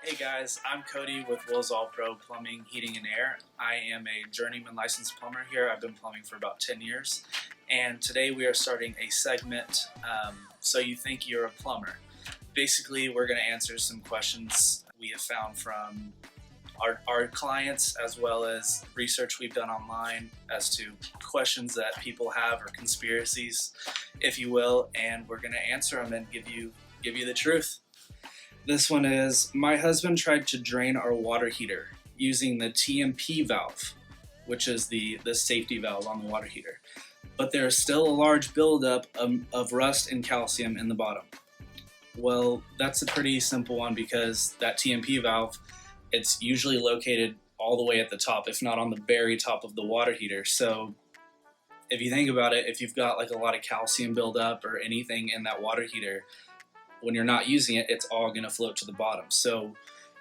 Hey guys, I'm Cody with Will's All Pro Plumbing, Heating and Air. I am a journeyman licensed plumber here. I've been plumbing for about 10 years. And today we are starting a segment, So You Think You're a Plumber. Basically, we're going to answer some questions we have found from our clients, as well as research we've done online as to questions that people have or conspiracies, if you will, and we're going to answer them and give you the truth. This one is, my husband tried to drain our water heater using the TMP valve, which is the safety valve on the water heater. But there is still a large buildup of rust and calcium in the bottom. Well, that's a pretty simple one because that TMP valve, it's usually located all the way at the top, if not on the very top of the water heater. So if you think about it, if you've got like a lot of calcium buildup or anything in that water heater, when you're not using it, it's all going to float to the bottom. So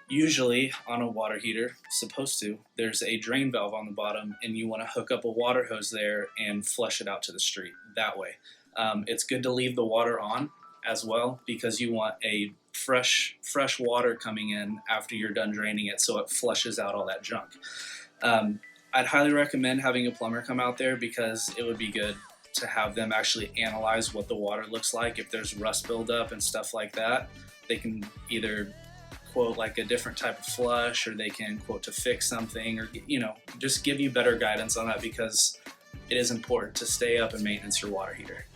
usually on a water heater, there's a drain valve on the bottom, and you want to hook up a water hose there and flush it out to the street that way. It's good to leave the water on as well because you want a fresh water coming in after you're done draining it, so it flushes out all that junk. I'd highly recommend having a plumber come out there because it would be good to have them actually analyze what the water looks like. If there's rust buildup and stuff like that, they can either quote like a different type of flush, or they can quote to fix something, or just give you better guidance on that, because it is important to stay up and maintenance your water heater.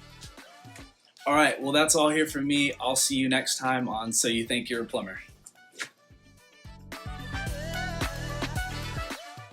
All right, well, that's all here from me. I'll see you next time on So You Think You're a Plumber.